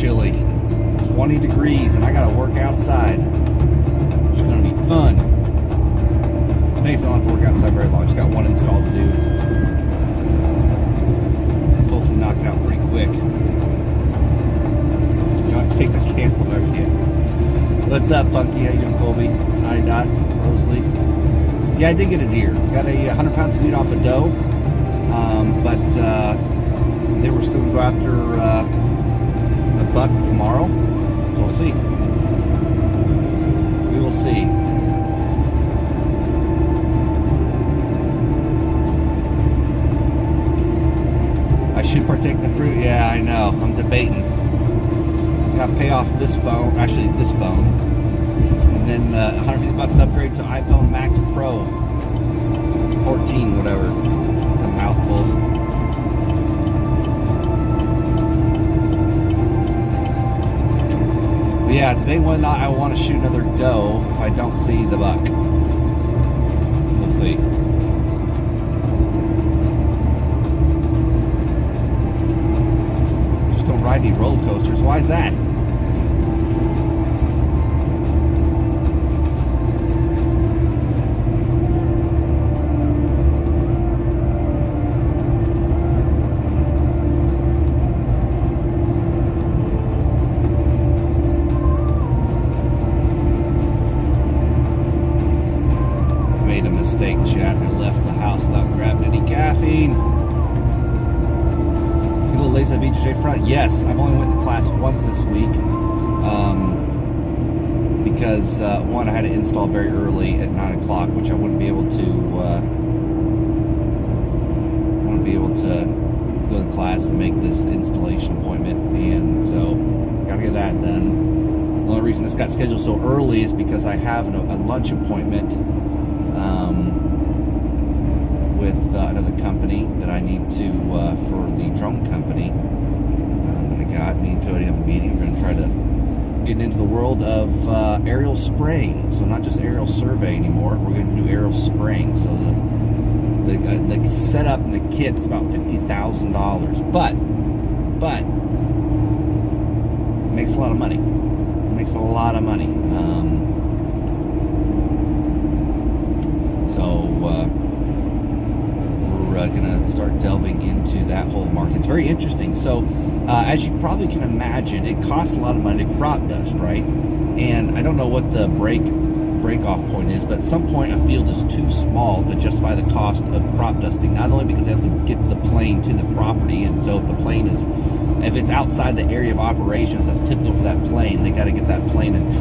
chilly. 20 degrees, and I gotta work outside. It's gonna be fun. Nathan don't have to work outside very long. Just got one install to do. Hopefully knock it out pretty quick. You don't have to take the cancel back yet. What's up, Funky? How you doing, Colby? Hi, Dot. Rosalie. Yeah, I did get a deer. Got a 100 pounds of meat off a doe. But they were still going to go after a buck tomorrow. So we'll see. We will see. I should partake in the fruit. Yeah, I know. I'm debating. Got to pay off this phone. Actually, this phone. And then $150 to upgrade to iPhone Max Pro 14, whatever. A mouthful. But yeah, today whether or not I want to shoot another doe if I don't see the buck. We'll see. Just don't ride any roller coasters. Why is that? Chat. I left the house without grabbing any caffeine. A little lazy at BJJ front. Yes, I've only went to class once this week because one, I had to install very early at 9 o'clock, which I wouldn't be able to. Go to class and make this installation appointment, and so gotta get that done. The only reason this got scheduled so early is because I have a lunch appointment. With another company that I need to for the drone company that I got. Me and Cody have a meeting. We're going to try to get into the world of aerial spraying. So not just aerial survey anymore. We're going to do aerial spraying. So the setup and the kit is about $50,000, but it makes a lot of money. It makes a lot of money. We're going to start delving into that whole market. It's very interesting. So, as you probably can imagine, it costs a lot of money to crop dust, right? And I don't know what the break-off point is, but at some point a field is too small to justify the cost of crop dusting. Not only because they have to get the plane to the property, and so if the plane is, if it's outside the area of operations that's typical for that plane, they got to get that plane and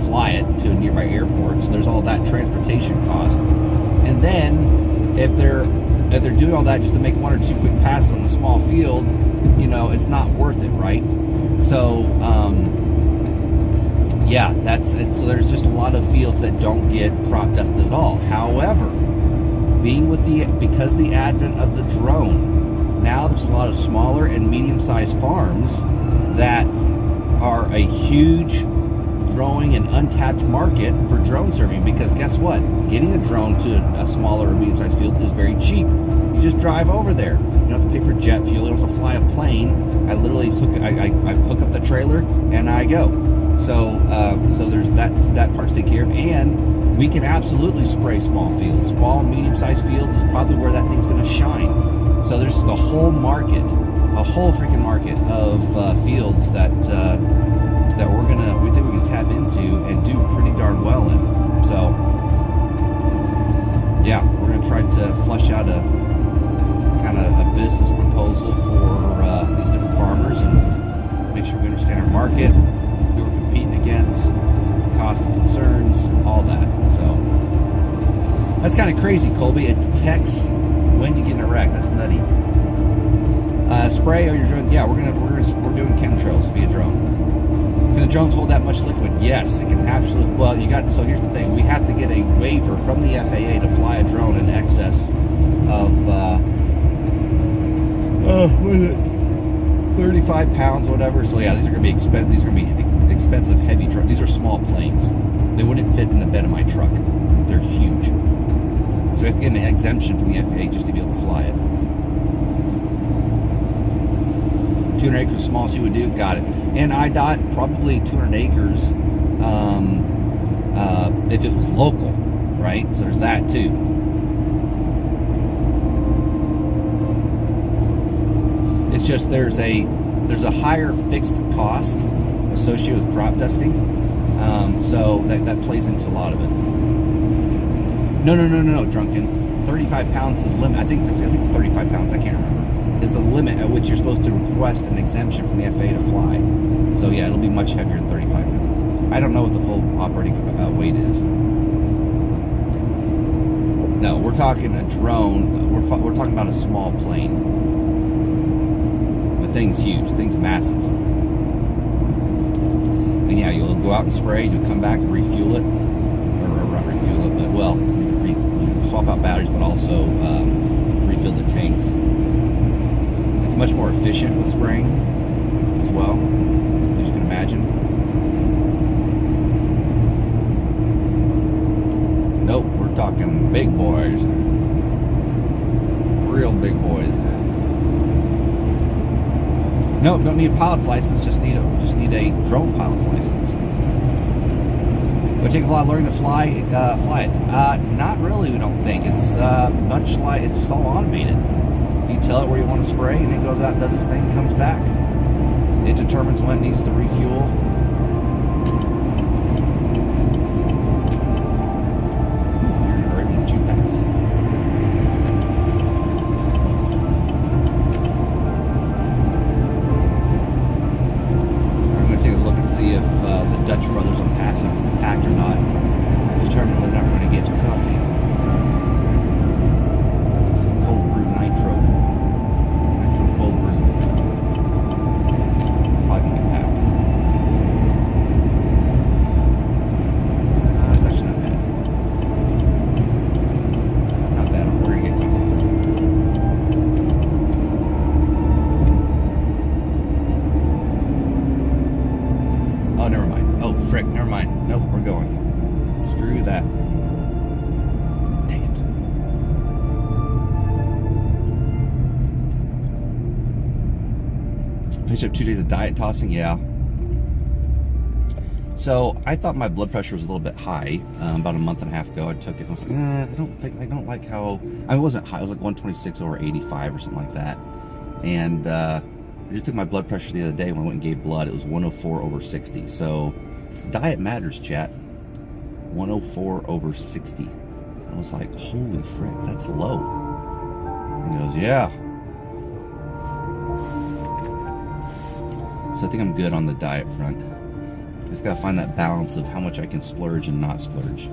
fly it to a nearby airport. So there's all that transportation cost, and then if they're doing all that just to make one or two quick passes on a small field, it's not worth it, right? So, yeah, that's it. So there's just a lot of fields that don't get crop dusted at all. However, because the advent of the drone, now there's a lot of smaller and medium-sized farms that are a huge, growing and untapped market for drone surveying, because guess what? Getting a drone to a smaller or medium-sized field is very cheap. You just drive over there. You don't have to pay for jet fuel. You don't have to fly a plane. I literally I hook up the trailer and I go. So there's that part's taken care of, and we can absolutely spray small fields. Small, medium-sized fields is probably where that thing's going to shine. So there's the whole market, a whole freaking market of fields that we think we can tap into and do pretty darn well in. So yeah, we're going to try to flesh out a kind of a business proposal for these different farmers and make sure we understand our market, who we're competing against, cost and concerns, all that. So that's kind of crazy, Colby. It detects when you get in a wreck. That's nutty. Spray, or you're doing? Yeah, we're doing chemtrails via drone. Can the drones hold that much liquid? Yes, it can absolutely. Well, so here's the thing. We have to get a waiver from the FAA to fly a drone in excess of, what is it? 35 pounds, whatever. So yeah, these are going to be expensive, heavy drones. These are small planes. They wouldn't fit in the bed of my truck. They're huge. So we have to get an exemption from the FAA just to be able to fly it. 200 acres is small as you would do. Got it. And I dot probably 200 acres if it was local, right? So there's that too. It's just there's a higher fixed cost associated with crop dusting, so that plays into a lot of it. No, drunken. 35 pounds is the limit. I think it's 35 pounds. I can't remember. Is the limit at which you're supposed to request an exemption from the FAA to fly. So yeah, it'll be much heavier than 35 pounds. I don't know what the full operating weight is. No, we're talking a drone. We're talking about a small plane. The thing's huge. The thing's massive. And yeah, you'll go out and spray. You'll come back and refuel it, or not refuel it, but well, swap out batteries, but also refill the tanks. It's much more efficient with spraying as well, as you can imagine. Nope, we're talking big boys, real big boys. Nope, don't need a pilot's license. Just need a drone pilot's license. Would it take a lot of learning to fly it? Not really. We don't think it's much like it's all automated. You tell it where you want to spray, and it goes out and does its thing, and comes back. It determines when it needs to refuel. You're in a hurry, we'll let you pass. We're going to take a look and see if the Dutch brothers on passing is packed or not. Determine whether or not we're going to get to coffee. Some cold brew nitro cold brew. It's probably going to be packed. It's actually not bad. Not bad. We're going to get coffee. Oh, never mind. Oh, frick, never mind. Nope, we're going. Screw that. Dang it. Finish up 2 days of diet tossing, yeah. So I thought my blood pressure was a little bit high. About a month and a half ago, I took it and I was like, I don't like how. I wasn't high. I was like 126/85 or something like that. And I just took my blood pressure the other day when I went and gave blood. It was 104/60. So diet matters, chat. 104/60. I was like, holy frick, that's low. And he goes, yeah. So I think I'm good on the diet front. Just gotta find that balance of how much I can splurge and not splurge.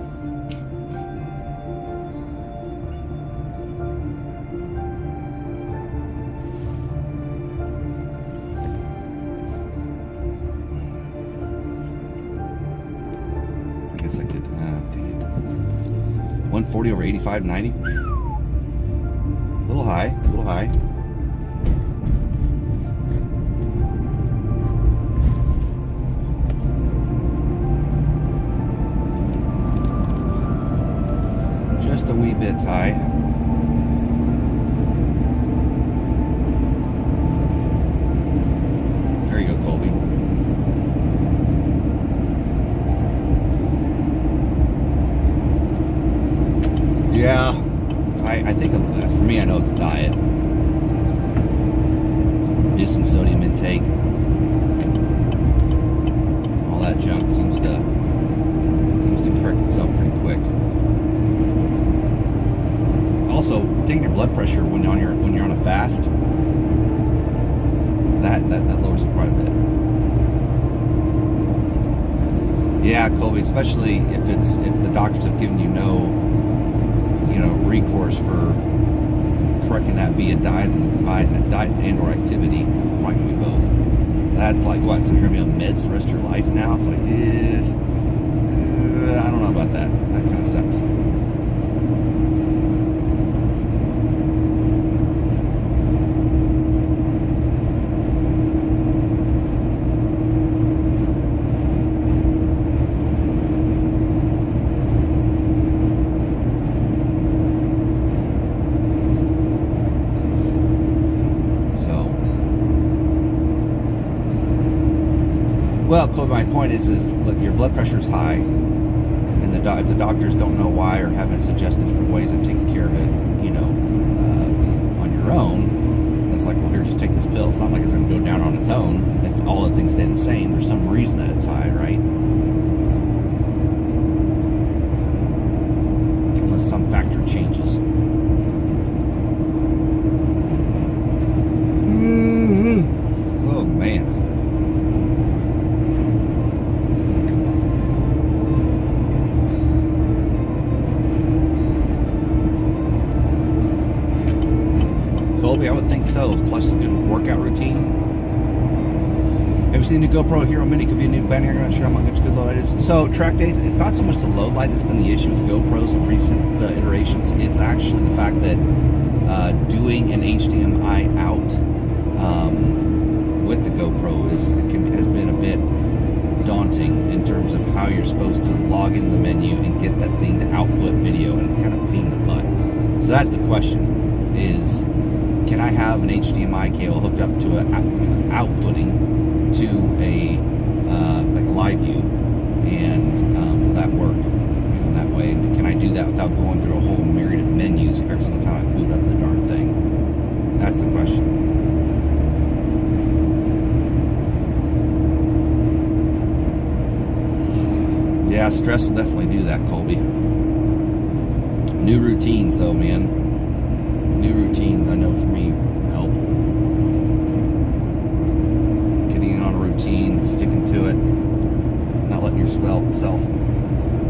I guess I could, dang it. 140/85, 90. A little high, a little high. Just a wee bit high. There you go, Colby. Yeah, I think for me, I know it's diet. Reducing sodium intake. All that junk seems to correct itself pretty quick. Also, taking your blood pressure when you're on a fast, that lowers it quite a bit. Yeah, Colby, especially if the doctors have given you no recourse for correcting that via diet and or activity. It's probably gonna be both. That's like what? So you're gonna be on meds the rest of your life now? It's like, I don't know about that. That kind of sucks. Well, Chloe, my point is look, your blood pressure is high, and if the doctors don't know why or haven't suggested different ways of taking care of it, on your own, it's like, well, here, just take this pill. It's not like it's going to go down on its own if all the things stay the same. There's some reason that it's high, right? Unless some factor changes. Oh, man. Colby, I would think so. Plus a good workout routine. Have you seen the GoPro Hero Mini? Could be a new banner. I'm not sure how much good load light is. So track days, it's not so much the load light that's been the issue with the GoPros in recent iterations. It's actually the fact that doing an HDMI out with the GoPro has been a bit daunting in terms of how you're supposed to log into the menu and get that thing to output video and kind of pain in the butt. So that's the question: is can I have an HDMI cable hooked up to outputting to a like a live view, and will that work that way? And can I do that without going through a whole myriad of menus every single time I boot up the darn thing? That's the question. Yeah, stress will definitely do that, Colby. New routines, though, man. New routines, I know for me, help. Getting in on a routine, sticking to it, not letting yourself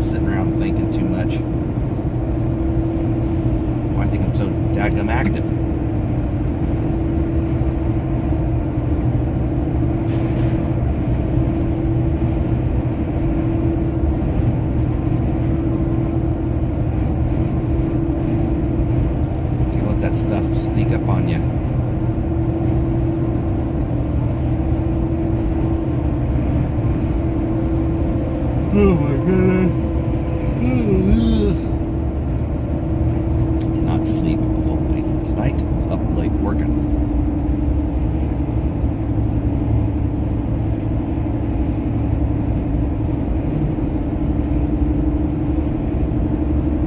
sitting around thinking too much. Why I think I'm so daggum active. That stuff sneak up on you. Oh my goodness. Did not sleep a full night last night. I was up late working.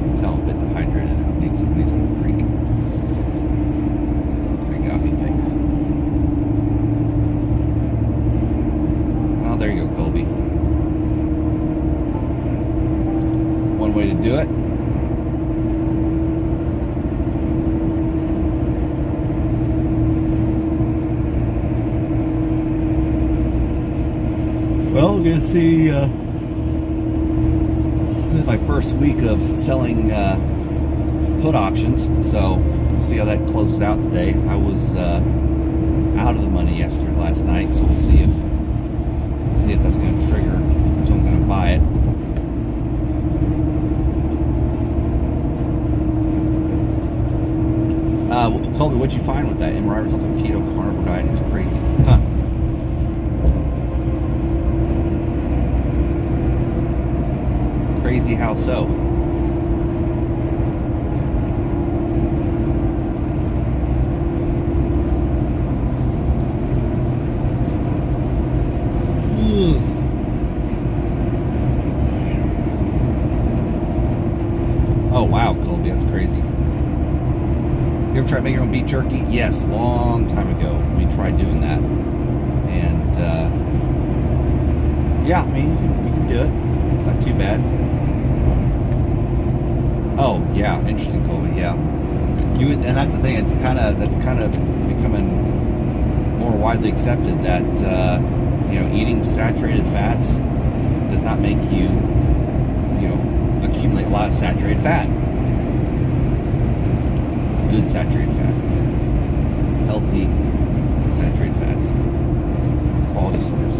I can tell I'm a bit dehydrated. I need something to drink. There you go, Colby. One way to do it. Well, we're going to see. This is my first week of selling put options, so we'll see how that closes out today. I was out of the money last night, so we'll see if that's going to trigger if someone's going to buy it. Colby, what'd you find with that MRI results of keto carnivore diet? It's crazy. Huh. Crazy how so? Oh wow, Colby, that's crazy. You ever tried making your own beef jerky? Yes, long time ago we tried doing that, and yeah, I mean we can do it. It's not too bad. Oh yeah, interesting, Colby. Yeah, and that's the thing. That's kind of becoming more widely accepted that eating saturated fats does not make you accumulate a lot of saturated fat. Good saturated fats, healthy saturated fats, quality source.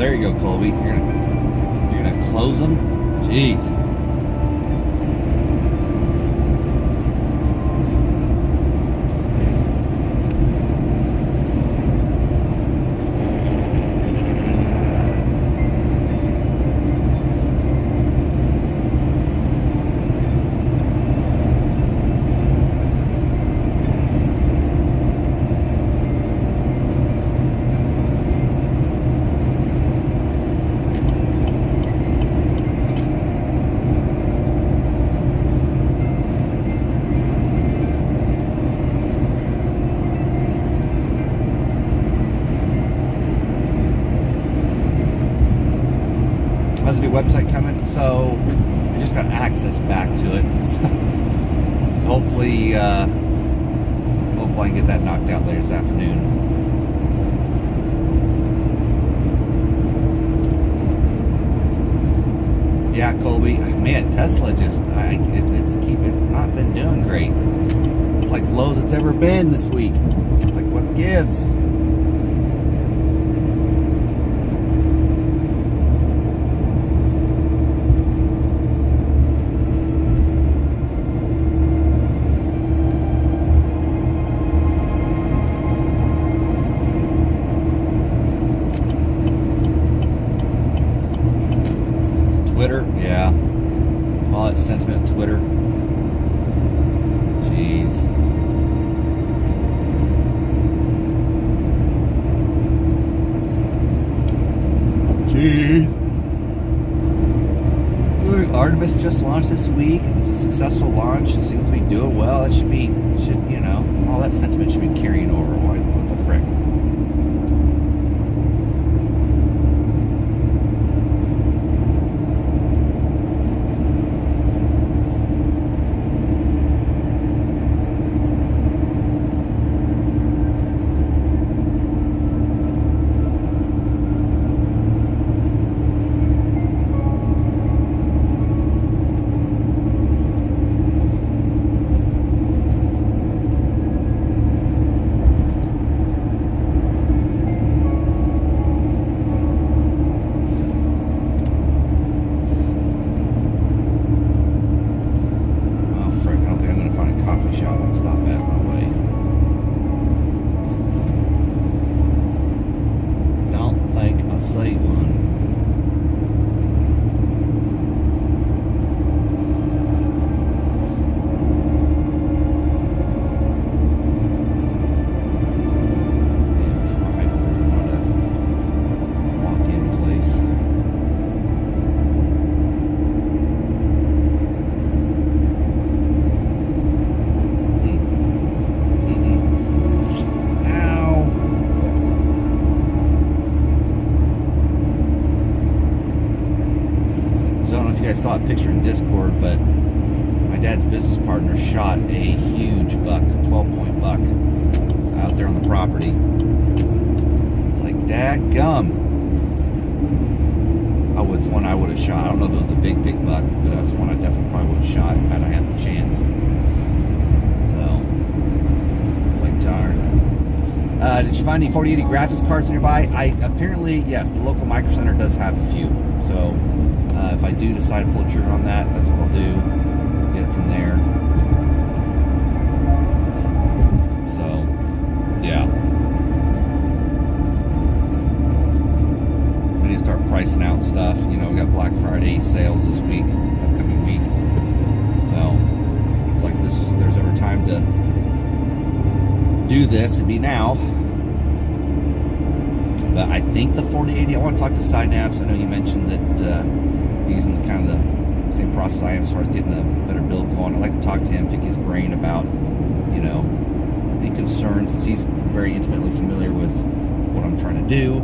there you go, Colby. You're gonna close them? Jeez. Has a new website coming, so I just got access back to it. So hopefully, hopefully I can get that knocked out later this afternoon. Yeah, Colby, man, Tesla just, it's not been doing great. It's like low as it's ever been this week. It's like, what gives? Twitter, yeah. All that sentiment on Twitter. Jeez. Look, Artemis just launched this week. It's a successful launch. It seems to be doing well. That should, you know, all that sentiment should be carrying over. What the frick? I saw a picture in Discord, but my dad's business partner shot a huge buck, 12-point buck, out there on the property. It's like, dadgum. Oh, it's one I would have shot. I don't know if it was the big buck, but it was one I definitely probably would have shot had I had the chance. So, it's like, darn. Did you find any 4080 graphics cards nearby? Apparently, yes, the local Micro Center does have a few. So, if I do decide to pull a trigger on that, that's what I'll do. Get it from there. So, yeah. We need to start pricing out stuff. You know, we got Black Friday sales this week, upcoming week. So, it's like if there's ever time to do this, it'd be now. But I think the 4080, I want to talk to Synapse. I know you mentioned that he's in the kind of the same process I am as far as getting a better build going. I'd like to talk to him, pick his brain about, you know, any concerns, because he's very intimately familiar with what I'm trying to do.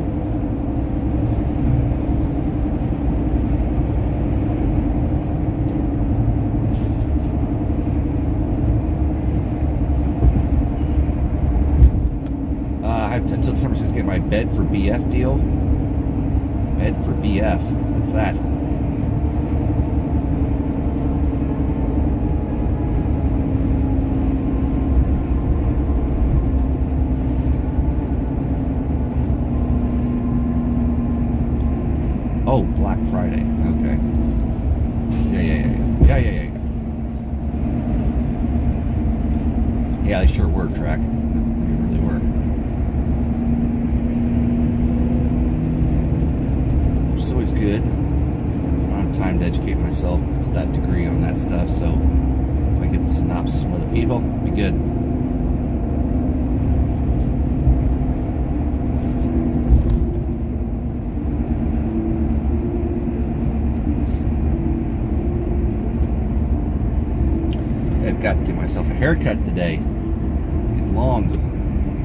I have until December to get my bed for BF deal. Bed for BF. What's that? Friday. Okay. Yeah. Yeah, they sure were, Track. They really were. Which is always good. I don't have time to educate myself to that degree on that stuff, so if I get the synopsis from other people, it'll be good. I've got to give myself a haircut today. It's getting long.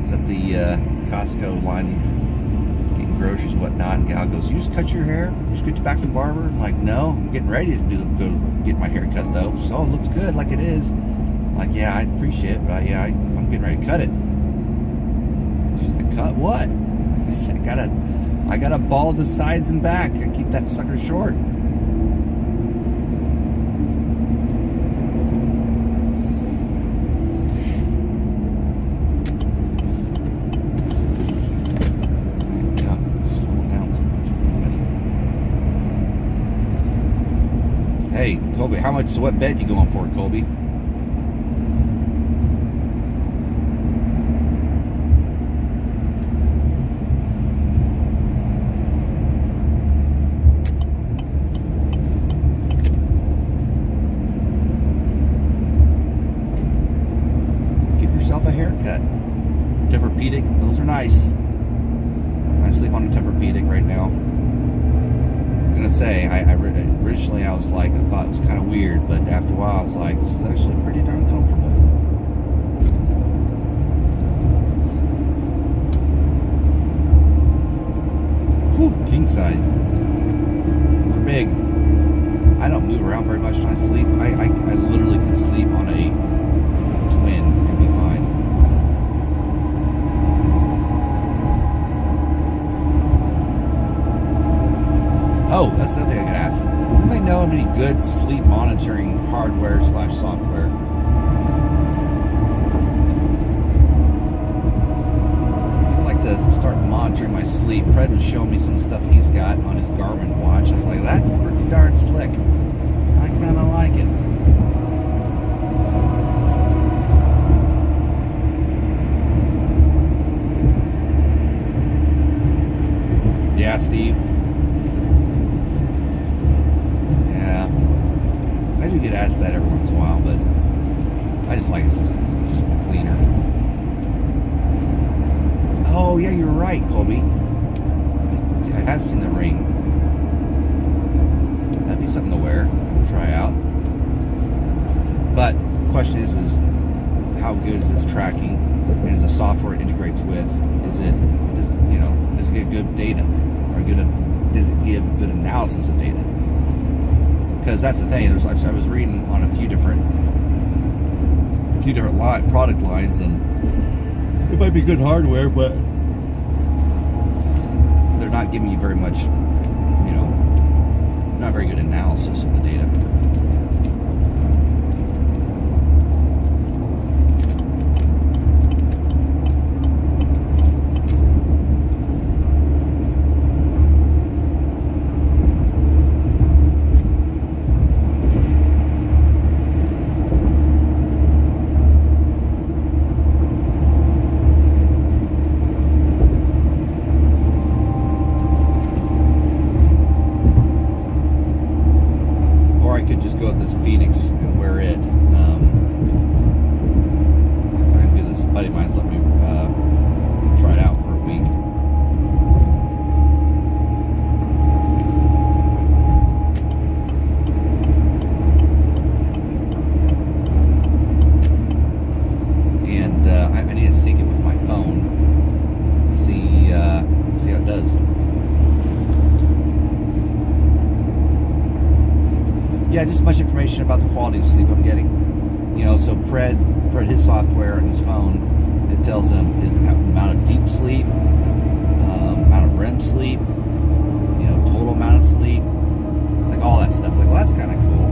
It's at the Costco line, getting groceries and whatnot. And gal goes, "You just cut your hair? You just get back from the barber?" I'm like, "No, I'm getting ready to go get my hair cut though." So it looks good, like it is. I'm like, "Yeah, I appreciate it, but I'm getting ready to cut it." She's like, "Cut what?" I said, I gotta bald the sides and back. I keep that sucker short. Hey, Colby, what bed you going for, Colby? Give yourself a haircut. Tempur-Pedic, those are nice. I sleep on a Tempur-Pedic right now. Gonna say, originally I was like, I thought it was kind of weird, but after a while I was like, this is actually pretty darn comfortable. Whew, king size. They're big. I don't move around very much when I sleep. I literally can sleep on a twin and be fine. Oh, that's another thing I could ask. Does anybody know of any good sleep monitoring hardware/software? I'd like to start monitoring my sleep. Fred was showing me some stuff he's got on his Garmin watch. I was like, that's pretty darn slick. I kind of like it. Yeah, Steve. I do get asked that every once in a while, but I just like it just cleaner. Oh yeah, you're right, Colby. I have seen the ring. That'd be something to wear, try out. But the question is how good is this tracking? And is the software it integrates with? Does it get good data, or does it give good analysis of data? Because that's the thing. I was reading on a few different product lines, and it might be good hardware, but they're not giving you very much, not very good analysis of the data. Just go with this Phoenix and wear it. I can do this. A buddy of mine's let me try it out for a week. And I need to sync it with my phone. See how it does. Yeah, just much information about the quality of sleep I'm getting. So Pred his software on his phone, it tells him his amount of deep sleep, amount of REM sleep, total amount of sleep, like all that stuff. Like, well, that's kind of cool.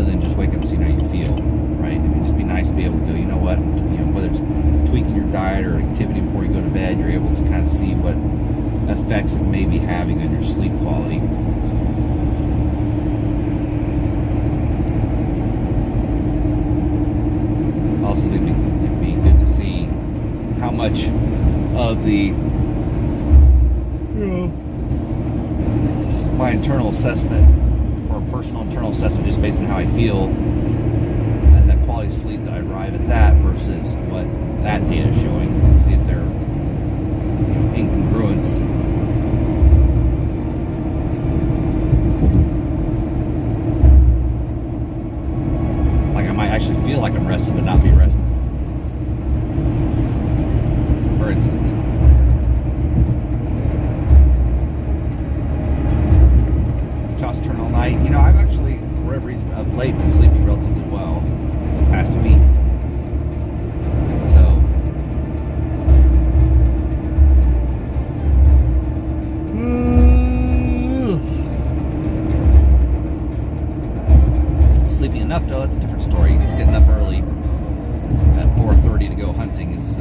rather than just wake up and see how you feel, right? It'd just be nice to be able to go, you know what, whether it's tweaking your diet or activity before you go to bed, you're able to kind of see what effects it may be having on your sleep quality. Also think it'd be good to see how much of my internal assessment or personal internal assessment, just based on how I feel and the quality of sleep that I arrive at that versus what that data is showing, see if they're incongruence. Like I might actually feel like I'm rested but not be rested, for instance. Toss turn all night. I've actually, for whatever reason, of late been sleeping relatively well the past week. So, sleeping enough though, that's a different story. Just getting up early at 4:30 to go hunting is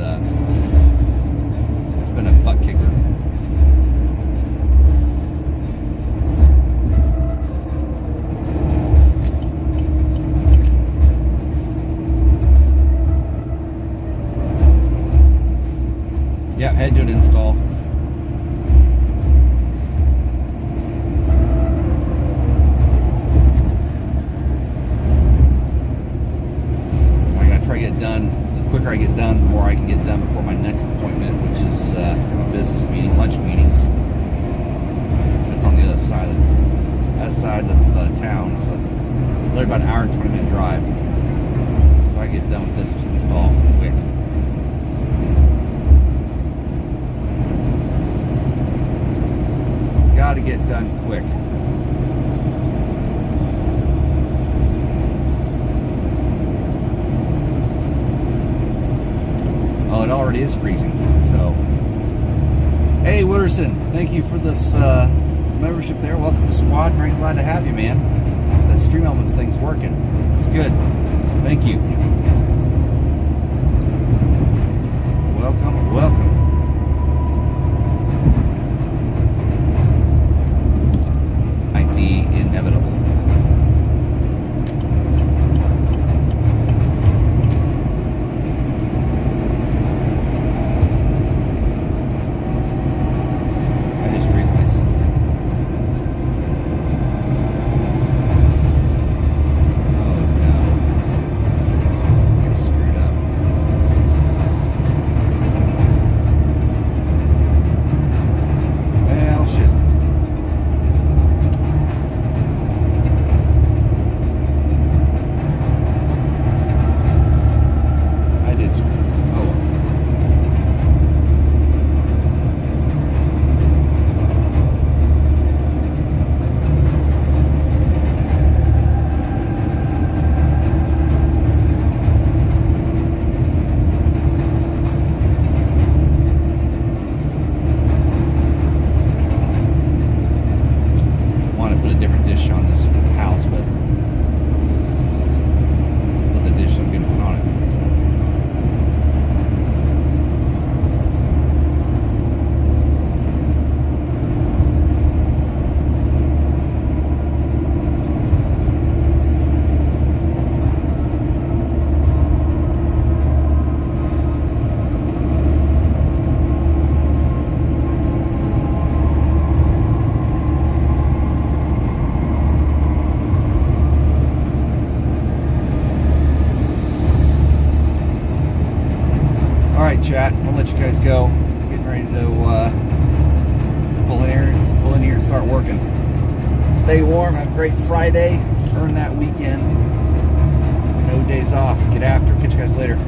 it's been a butt kicker. Yeah, head to an install. I gotta try to get it done. The quicker I get done, the more I can get done before my next appointment, which is a business meeting, lunch meeting. That's on the other side of the town, so it's literally about an hour and 20-minute drive. So I get done with this install quick. Got to get done quick. Oh, it already is freezing. So, hey, Wooderson, thank you for this membership there. Welcome to Squad. Very glad to have you, man. That Stream Elements thing's working. It's good. Thank you. Welcome, welcome. Inevitable. I just realized something. Oh no. I screwed up. Well, shiznit. Chat. I'll let you guys go. Getting ready to pull in here and start working. Stay warm. Have a great Friday. Earn that weekend. No days off. Get after. Catch you guys later.